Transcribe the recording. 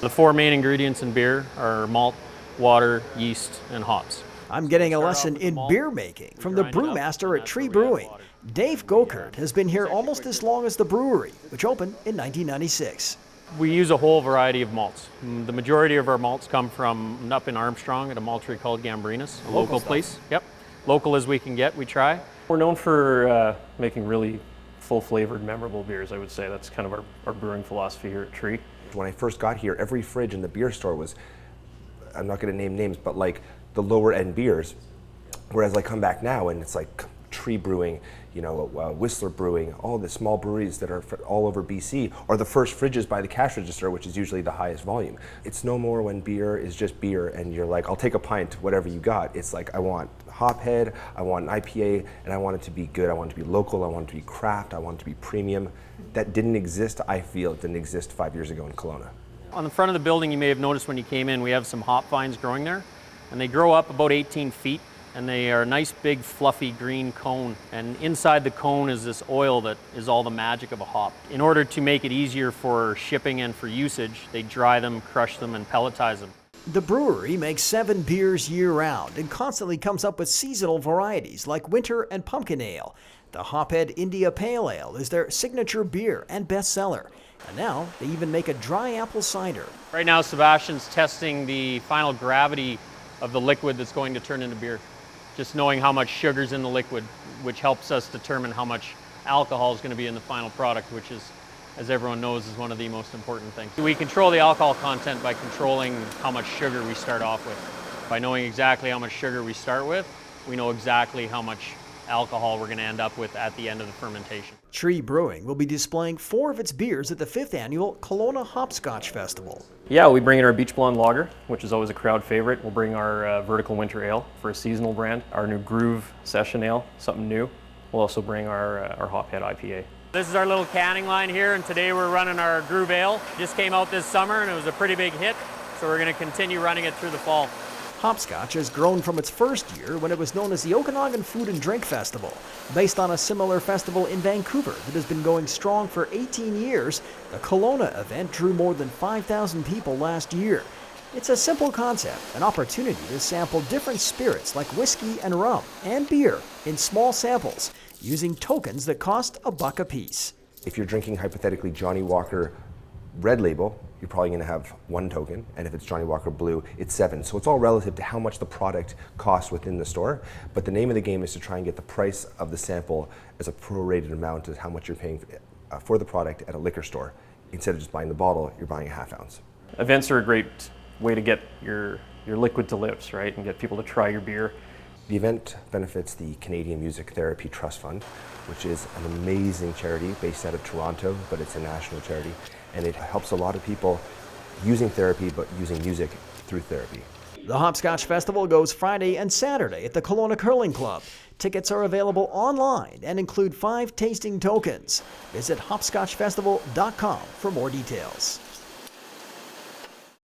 The four main ingredients in beer are malt, water, yeast, and hops. I'm getting a lesson in beer making from the brewmaster at Tree Brewing. Dave Gokert has been here almost as long as the brewery, which opened in 1996. We use a whole variety of malts. The majority of our malts come from up in Armstrong at a maltery called Gambrinus, a local place. Yep, local as we can get, we try. We're known for making really full-flavored, memorable beers, I would say. That's kind of our brewing philosophy here at Tree. When I first got here, every fridge in the beer store was, I'm not going to name names, but like the lower end beers. Whereas I come back now and it's like Tree Brewing, Whistler Brewing, all the small breweries that are all over BC are the first fridges by the cash register, which is usually the highest volume. It's no more when beer is just beer and you're like, I'll take a pint, whatever you got. It's like, I want hophead, I want an IPA, and I want it to be good. I want it to be local, I want it to be craft, I want it to be premium. That didn't exist, I feel, it didn't exist 5 years ago in Kelowna. On the front of the building, you may have noticed when you came in, we have some hop vines growing there, and they grow up about 18 feet. And they are a nice big fluffy green cone, and inside the cone is this oil that is all the magic of a hop. In order to make it easier for shipping and for usage, they dry them, crush them, and pelletize them. The brewery makes 7 beers year-round and constantly comes up with seasonal varieties like winter and pumpkin ale. The Hophead India Pale Ale is their signature beer and bestseller. And now they even make a dry apple cider. Right now, Sebastian's testing the final gravity of the liquid that's going to turn into beer. Just knowing how much sugar's in the liquid, which helps us determine how much alcohol is going to be in the final product, which is, as everyone knows, is one of the most important things. We control the alcohol content by controlling how much sugar we start off with. By knowing exactly how much sugar we start with, we know exactly how much alcohol we're going to end up with at the end of the fermentation. Tree Brewing will be displaying 4 of its beers at the 5th annual Kelowna HopScotch Festival. Yeah, we bring in our Beach Blonde Lager, which is always a crowd favorite. We'll bring our Vertical Winter Ale for a seasonal brand, our new Groove Session Ale, something new. We'll also bring our Hophead IPA. This is our little canning line here, and today we're running our Groove Ale. Just came out this summer and it was a pretty big hit, so we're going to continue running it through the fall. HopScotch has grown from its first year when it was known as the Okanagan Food and Drink Festival. Based on a similar festival in Vancouver that has been going strong for 18 years, the Kelowna event drew more than 5,000 people last year. It's a simple concept, an opportunity to sample different spirits like whiskey and rum and beer in small samples using tokens that cost $1 a piece. If you're drinking hypothetically Johnny Walker Red Label, you're probably going to have 1 token, and if it's Johnny Walker Blue, it's 7. So it's all relative to how much the product costs within the store, but the name of the game is to try and get the price of the sample as a prorated amount of how much you're paying for the product at a liquor store. Instead of just buying the bottle, you're buying a ½ ounce. Events are a great way to get your liquid to lips, right, and get people to try your beer. The event benefits the Canadian Music Therapy Trust Fund, which is an amazing charity based out of Toronto, but it's a national charity. And it helps a lot of people using therapy, but using music through therapy. The HopScotch Festival goes Friday and Saturday at the Kelowna Curling Club. Tickets are available online and include 5 tasting tokens. Visit hopscotchfestival.com for more details.